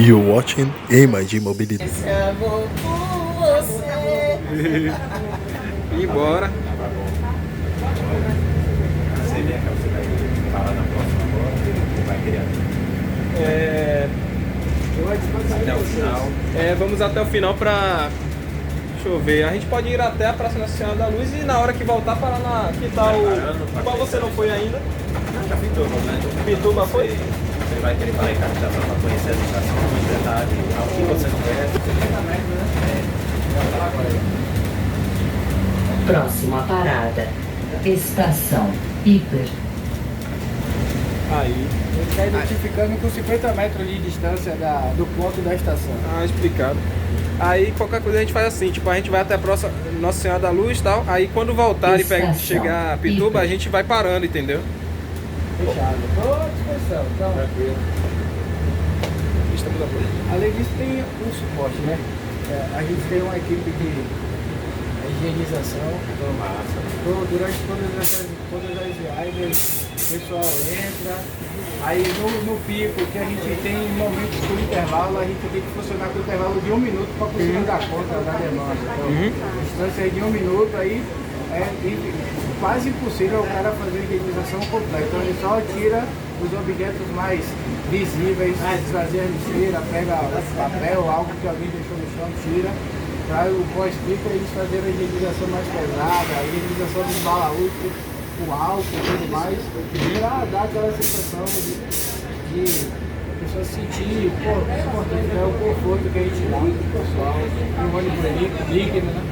You watching MIG Mobility. Esse amor por você. E bora. Você vê que você vai falar na próxima agora, ou vai querer até o final. Vamos até o final pra... Deixa eu ver, a gente pode ir até a Praça Nossa Senhora da Luz e na hora que voltar parar na... Que tal o... Qual você não foi ainda? Já Pituba, né? Pituba foi? Você vai querer falar em captação para conhecer as estações, detalhe, algo que você não conhece. Próxima parada, Estação Hiper. Aí. Ele está identificando com 50 metros de distância do ponto da estação. Explicado. Aí qualquer coisa a gente faz assim, tipo, a gente vai até a próxima Nossa Senhora da Luz e tal, aí quando voltar e chegar a Pituba, a gente vai parando, entendeu? Fechado. Estou à disposição. Então, Tranquilo. Estamos a bordo. além disso, tem um suporte, né? A gente tem uma equipe de higienização. Durante todas as viagens, o pessoal entra. Aí no pico, que a gente tem momentos por intervalo, a gente tem que funcionar com intervalo de 1 minuto para conseguir dar conta da demanda. Então, a distância é de 1 minuto, aí é quase impossível o cara fazer a higienização completa. Então ele só tira os objetos mais visíveis, desvazia a lixeira, pega papel, algo que alguém deixou no chão, tira. Para o pós-pico eles fazerem a higienização mais pesada, a higienização dos balaús, o álcool e tudo mais, para dar aquela sensação de a pessoa sentir o conforto que a gente dá pro pessoal, um ônibus líquido, né?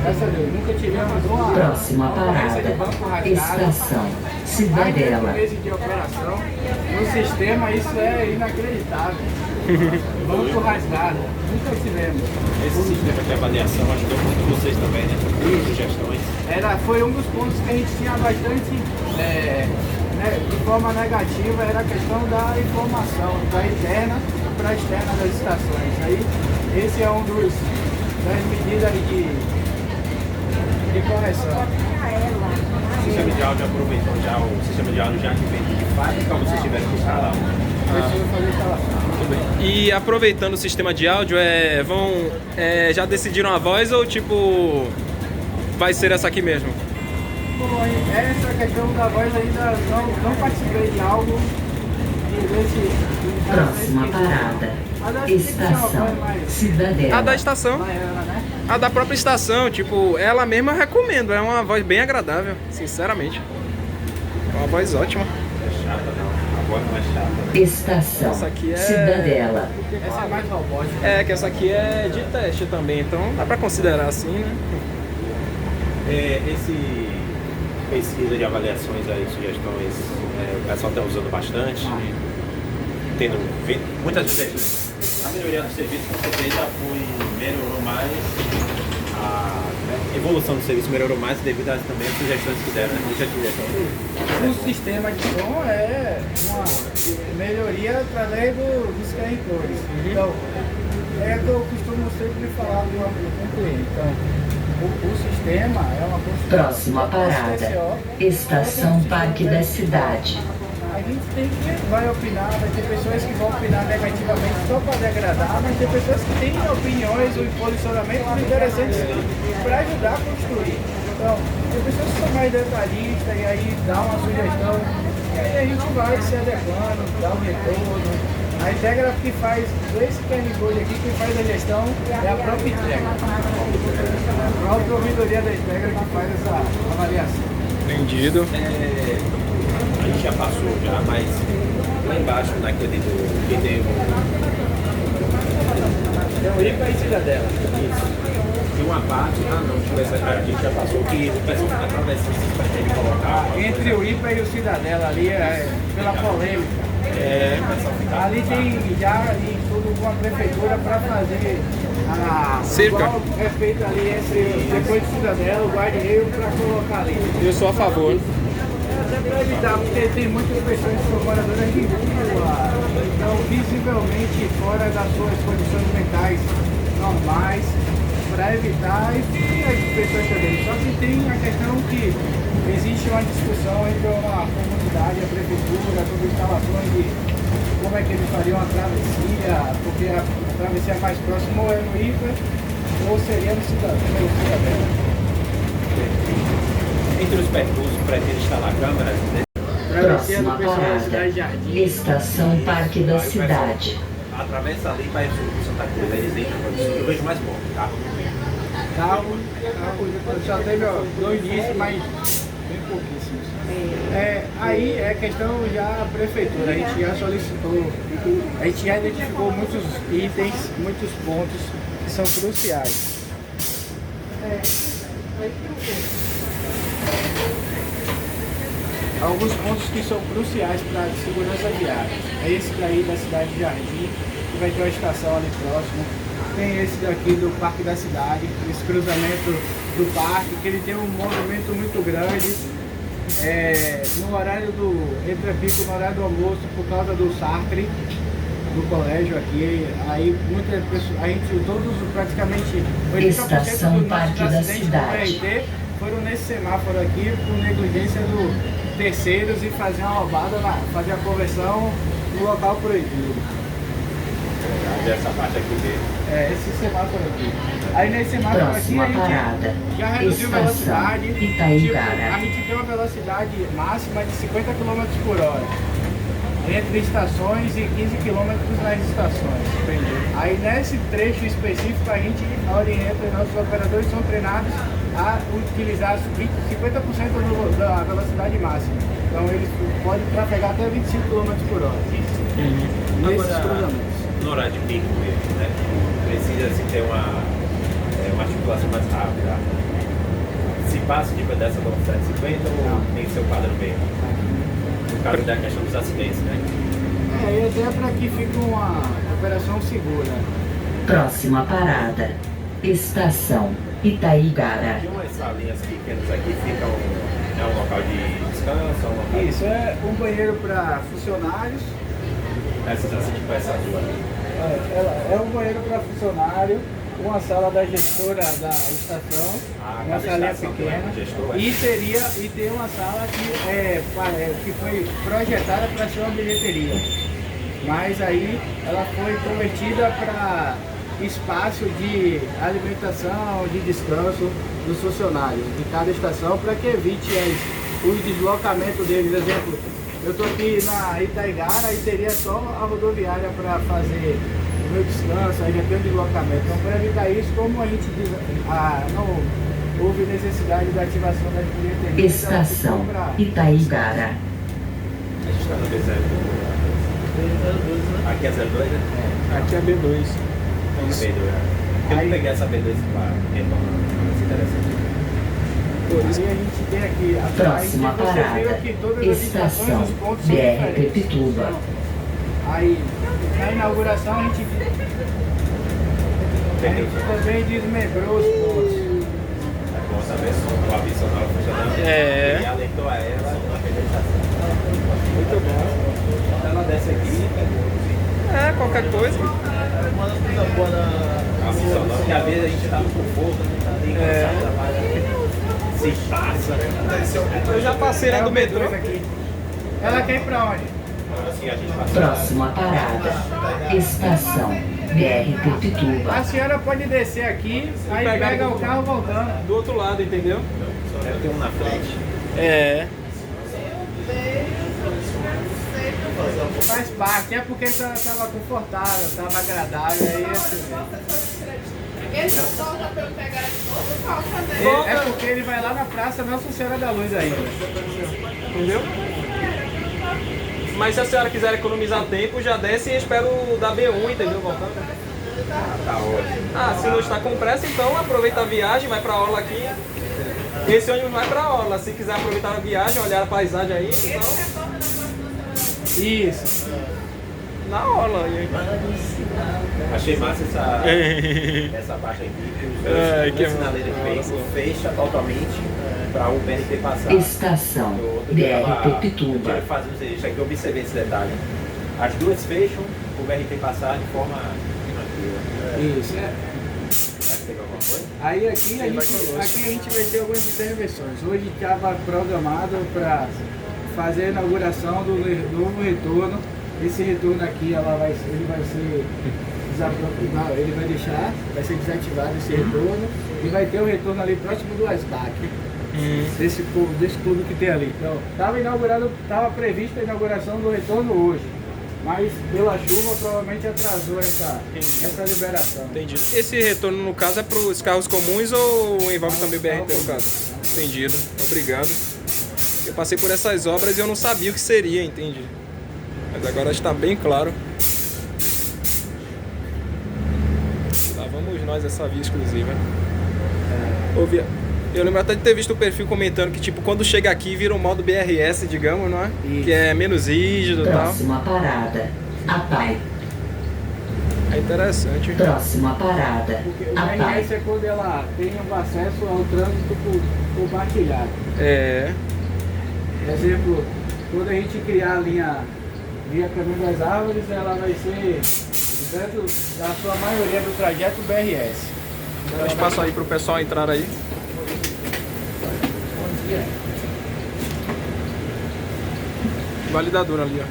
Graças a Deus, nunca tivemos uma Próxima ocorrência parada, de banco rasgado. Estação Mais de Cidadela. 8 meses de operação, no sistema isso é inacreditável. Banco rasgado, nunca tivemos. Esse sistema de avaliação ajudou muito vocês também, né? Sugestões. Foi um dos pontos que a gente tinha bastante, de forma negativa, era a questão da informação, da interna para a externa das estações. Aí, esse é um das medidas de correção. O sistema de áudio aproveitou já o sistema de áudio já que vem de fábrica ou vocês tiveram que instalar um? Preciso fazer instalação. E aproveitando o sistema de áudio, já decidiram a voz ou tipo vai ser essa aqui mesmo? Bom, essa questão da voz ainda não participei de algo desse. Próxima parada, Estação Cidadela. A da estação, Né? a da própria estação, tipo, ela mesma eu recomendo, é uma voz bem agradável, sinceramente. É uma voz ótima. É chata não, a voz não é chata. Né? Estação Essa aqui é- Cidadela. Essa é mais robótica. Que essa aqui é de teste também, então dá pra considerar assim, né? Esse pesquisa de avaliações aí, sugestões, o pessoal está usando bastante, muitas vezes a melhoria do serviço com certeza melhorou mais, a evolução do serviço melhorou mais devido às também às sugestões que deram, né? Muitas sugestões. O sistema de som é uma melhoria através dos carregadores. Então, é o que eu costumo sempre falar com o cliente. Então, o sistema é uma construção. Próxima parada, Estação Parque da Cidade. A gente vai opinar, vai ter pessoas que vão opinar negativamente só para degradar, mas tem pessoas que têm opiniões ou posicionamentos interessantes para ajudar a construir. Então, tem pessoas que são mais detalhistas e aí dá uma sugestão, e aí a gente vai se adequando, dá um retorno. A Integra que faz, esse Kerngold aqui, quem faz a gestão é a própria Integra. A própria ouvidoria da Integra que faz essa avaliação. Entendido. A gente já passou já, mas lá embaixo naquele do que tem Então, ir para a cidadela. de uma parte, a gente já passou que o pessoal está atravessando esse pretende colocar. Entre o IPA e o Cidadela ali, pela polêmica. O pessoal fica. Ali tem já em tudo com a prefeitura para fazer a Cerca. igual é feito ali depois do Cidadela, o guarda-reio para colocar ali. Eu sou a favor. Até para evitar, porque tem muitas pessoas que são moradoras de rua, então visivelmente fora das suas condições mentais normais, para evitar e as pessoas também. Só que tem a questão que existe uma discussão entre uma comunidade e a prefeitura sobre instalações de como é que eles fariam a travessia, porque a travessia mais próxima ou é no Ica ou seria no Cidadela. Entre os percursos, pretende instalar câmeras, né? Travessia do Próxima pessoal da Cidade parada. Jardim. Estação Parque da Aí o pessoal Cidade. atravessa ali para Santa Cruz, eles entram, eu vejo mais bom, tá? Carro, só teve ó, 2 dias, mas bem pouquíssimos. Aí é questão já a prefeitura, a gente já solicitou, a gente já identificou muitos itens, muitos pontos que são cruciais. Alguns pontos que são cruciais para a segurança viária. É esse daí da cidade de Jardim, que vai ter uma estação ali próximo. Tem esse daqui do Parque da Cidade, esse cruzamento do parque, que ele tem um movimento muito grande. No horário do entrepico, no horário do almoço, por causa do Sartre, do colégio aqui, aí muitas pessoas, a gente, praticamente 80% Estação dos Parque nossos da acidentes do Cidade. BRT foram nesse semáforo aqui, por negligência do terceiros e fazer uma roubada, fazer a conversão no local proibido. Essa parte aqui mesmo. Esse semáforo aqui. Aí nesse semáforo aqui Próxima a gente parada. já reduziu a Estação velocidade. Itaigara. A gente tem uma velocidade máxima de 50 km por hora. Entre estações e 15 km nas estações. Aí nesse trecho específico a gente orienta, nossos operadores são treinados a utilizar 50% da velocidade máxima. Então eles podem trafegar até 25 km por hora. Nesses cruzamentos. No horário de pico mesmo, né? Precisa se ter uma articulação mais rápida. Se passa dessa velocidade de 50 ou tem que ser o padrão mesmo? No caso da questão dos acidentes, né? E até para que fique uma operação segura. Próxima parada. Estação Itaigara. Tem umas salinhas pequenas aqui, ficam. É um local de descanso, é um local. Isso, é um banheiro para funcionários. Essas assim, tipo essa rua. É um banheiro para funcionário, uma sala da gestora da estação, uma salinha pequena. E tem uma sala que foi projetada para ser uma bilheteria. Mas aí ela foi convertida para espaço de alimentação, de descanso dos funcionários de cada estação, para que evite os deslocamentos deles. Exemplo, eu estou aqui na Itaigara e teria só a rodoviária para fazer o meu descanso, aí já tem o deslocamento. Então, para evitar isso, como a gente diz, não houve necessidade da ativação da bilheteria. Estação Itaigara. A gente está no B0. Aqui é 02, né? Aqui é B2. B2. Eu não peguei essa B2 para retornar. Mas interessante. Aí a gente tem aqui Próxima parada. Estação BRT Pituba. Aí na inauguração a gente também desmembrou os pontos. É bom saber o aviso sonoro funcionando. E alertou a ela na vegetação. Muito bom. Ela desce aqui. Qualquer coisa. Uma das coisas boas da aviso sonoro, porque às vezes a gente tá no conforto, a gente tá ali cansado, trabalha. Se passa. Eu já passei lá do metrô. Aqui. Ela quer ir pra onde? Assim a gente passa. Próxima parada. Estação BRT Pituba. A senhora pode descer aqui, aí pega o carro voltando. Do outro lado, entendeu? Deve ter um na frente. Faz parte, é porque estava confortável, estava agradável, aí assim. Ele não volta pra eu pegar de novo, volta, né? É porque ele vai lá na Praça Nossa Senhora da Luz ainda. Entendeu? Mas se a senhora quiser economizar tempo, já desce e espera o da B1, entendeu? Voltando. Tá ótimo. Se não está com pressa, então aproveita a viagem, vai pra orla aqui. Esse ônibus vai pra orla. Se quiser aproveitar a viagem, olhar a paisagem aí, então. Isso. Na orla. Achei massa essa parte aqui. Que os sinaleiros de veículo fecha totalmente para o BRT passar. Estação BRT Pituba. Eu fazer os eixos aqui, eu observei esse detalhe. As duas fecham, o BRT passar de forma tranquila. Isso. Vai ter alguma coisa? Aí aqui a gente vai ter algumas intervenções. Hoje estava programado para fazer a inauguração do novo retorno Esse retorno aqui, ele vai ser desapropriado, ele vai ser desativado esse retorno e vai ter o retorno ali próximo do ASBAC. Desse clube que tem ali. Então, estava prevista a inauguração do retorno hoje, mas pela chuva provavelmente atrasou essa liberação. Entendido. Esse retorno, no caso, é para os carros comuns ou envolve também o BRT, no caso? Entendido. Obrigado. Eu passei por essas obras e eu não sabia o que seria, entendi. Mas agora está bem claro. Lá vamos nós, essa via exclusiva. Eu lembro até de ter visto o perfil comentando que, tipo, quando chega aqui vira um modo BRS, digamos, não é? Isso. Que é menos rígido e tal. Próxima parada, APAI. É interessante. Próxima parada, Porque o APAI. BRS é quando ela tem o acesso ao trânsito compartilhado. É. Por exemplo, quando a gente criar a linha via Caminho das Árvores, ela vai ser, dentro da sua maioria do trajeto, BRS. Dá espaço aí pro pessoal entrar aí. Bom dia. Validadora ali, ó.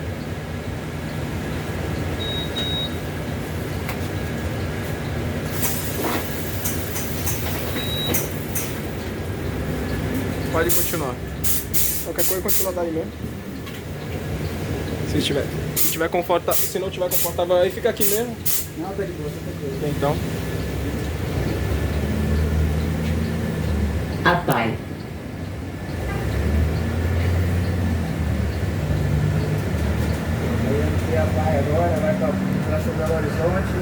Pode continuar. Qualquer coisa continua daí mesmo. Se tiver confortável, se não tiver confortável aí, fica aqui mesmo. Não, tá de boa, tá de boa. Então. APAI. Aí aqui a vai agora, vai para Praça Belo Horizonte.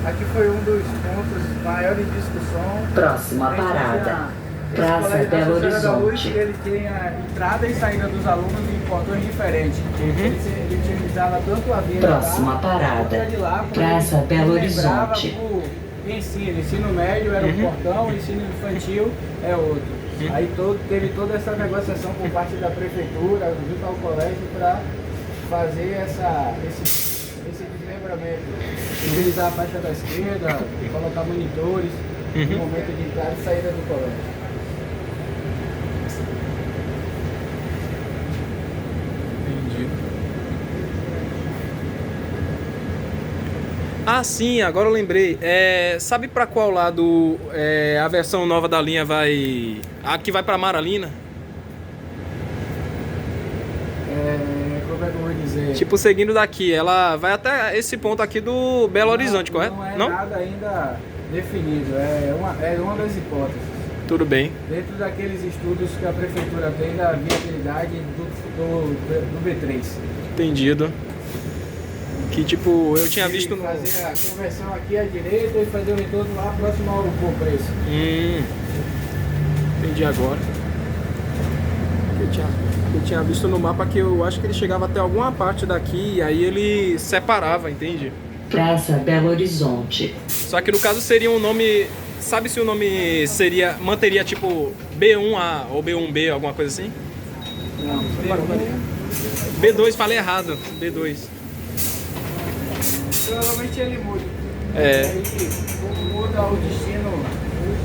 Aqui foi um dos pontos maiores de discussão. Próxima A gente parada, esse Praça colégio Belo Nossa Senhora da Luz, Horizonte. ele tem a entrada e saída dos alunos em portões diferentes. Ele utilizava tanto a via Próxima de cá, parada, quanto a de lá, porque Praça ele Belo lembrava Horizonte. o ensino médio era um portão, o ensino infantil é outro. Aí teve toda essa negociação por parte da prefeitura, junto ao colégio, para fazer esse desmembramento. Utilizar a faixa da esquerda, colocar monitores no momento de entrada e saída do colégio. Entendi. Ah, sim, agora eu lembrei. Sabe pra qual lado a versão nova da linha vai... A que vai pra Maralina? Como é que eu vou dizer? Tipo, seguindo daqui, ela vai até esse ponto aqui do Belo Horizonte, correto? Não é nada ainda definido, é uma das hipóteses. Tudo bem. Dentro daqueles estudos que a prefeitura tem da viabilidade do B3. Entendido. Que tipo, eu tinha De visto no... fazer a conversão aqui à direita e fazer o retorno lá próximo ao Compreço. Entendi agora. Eu tinha visto no mapa que eu acho que ele chegava até alguma parte daqui e aí ele separava, entende? Praça Belo Horizonte. Só que no caso seria um nome... Sabe se o nome manteria tipo B1A ou B1B, alguma coisa assim? Não, B2, falei errado. B2. provavelmente ele muda. É. Aí, como muda o destino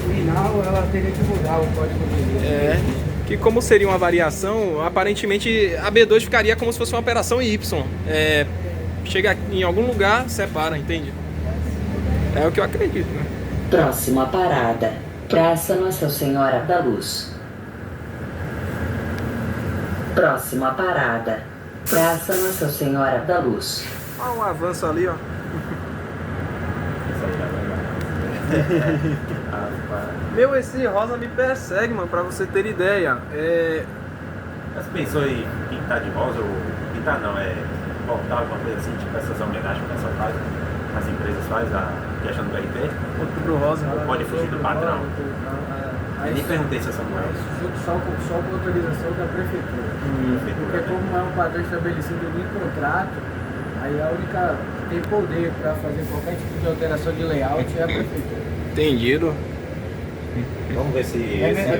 final, ela teria que mudar o código de linha. Que como seria uma variação, aparentemente a B2 ficaria como se fosse uma operação Y. Chega em algum lugar, separa, entende? É o que eu acredito, né? Próxima parada, Praça Nossa Senhora da Luz. Próxima parada, Praça Nossa Senhora da Luz. Olha um avanço ali, ó. Meu, esse rosa me persegue, mano, pra você ter ideia. Você pensou em pintar de rosa ou pintar não, voltar alguma coisa assim, tipo essas homenagens que o pessoal faz, as empresas fazem, a questão do BRT? Outubro rosa. Ou pode fugir do padrão? Eu nem perguntei se é Samuel. Só com autorização da prefeitura. Porque como é um padrão estabelecido em contrato, aí a única que tem poder para fazer qualquer tipo de alteração de layout é a prefeitura. Entendido. Vamos ver se...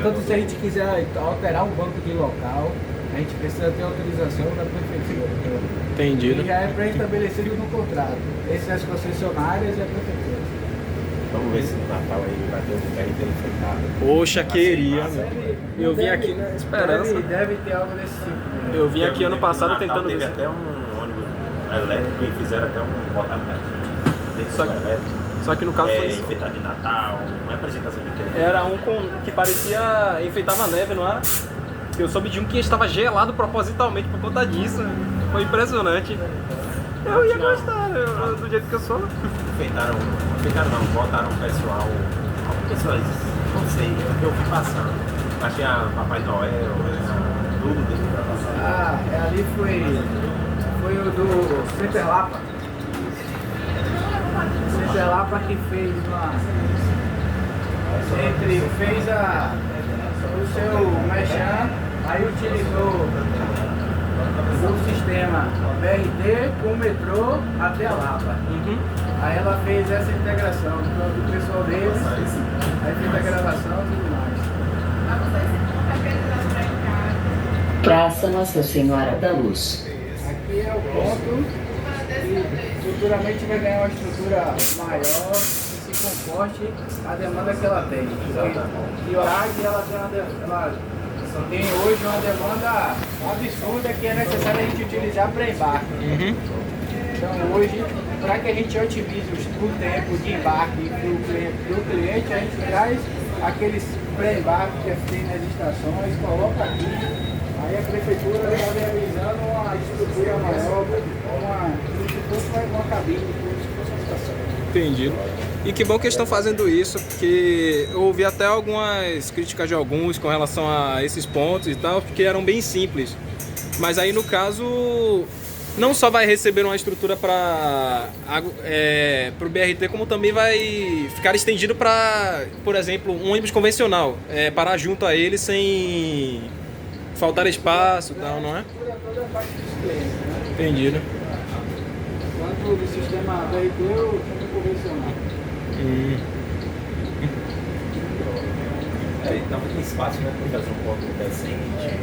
Tanto se a gente quiser alterar um banco de local, a gente precisa ter autorização da prefeitura. Entendido. E já é pré-estabelecido no contrato. Essas concessionárias e a prefeitura. Vamos ver se no Natal aí vai ter um BRT enfeitado. Poxa, queria. Massa. Eu vim aqui na esperança. Deve ter algo desse tipo. Né? Eu vim aqui ano passado No Natal tentando teve ver. até um ônibus elétrico e fizeram até um porta-mete. Só que- Só que no caso foi isso. Enfeitado de Natal, uma apresentação de TV. Era um que parecia enfeitava neve, não era? Eu soube de um que estava gelado propositalmente por conta disso. Foi impressionante. Eu ia gostar, do jeito que eu sou. Enfeitaram não, botaram o pessoal, pessoas, não sei, eu fui passando. Achei a Papai Noel, tudo dentro pra passar. Ali foi o do Center Lapa. Center Lapa que fez fez o seu mechan, aí utilizou o sistema BRT com o metrô até a Lapa. Aí ela fez essa integração do pessoal deles, aí fez a gravação e tudo mais. Mas vocês estão organizando pra em casa. Praça Nossa Senhora da Luz. Aqui é o ponto que futuramente vai ganhar uma estrutura maior que se comporte a demanda que ela tem. E hoje ela tem hoje uma demanda absurda que é necessário a gente utilizar para embarque. Então hoje, para que a gente otimize o tempo de embarque do cliente, a gente traz aqueles pré-embarque que tem nas estações, coloca aqui. Aí a prefeitura está realizando uma estrutura maior, como se fosse uma cabine, como se fosse uma estação. Entendi. E que bom que eles estão fazendo isso, porque eu ouvi até algumas críticas de alguns com relação a esses pontos e tal, porque eram bem simples. Mas aí no caso, não só vai receber uma estrutura para o BRT, como também vai ficar estendido para, por exemplo, um ônibus convencional, parar junto a ele sem faltar espaço e tal, não é? Toda a parte dos clientes, né? Entendido. Tanto do sistema BRT ou convencional. Então tem espaço, né, para fazer um ponto decente.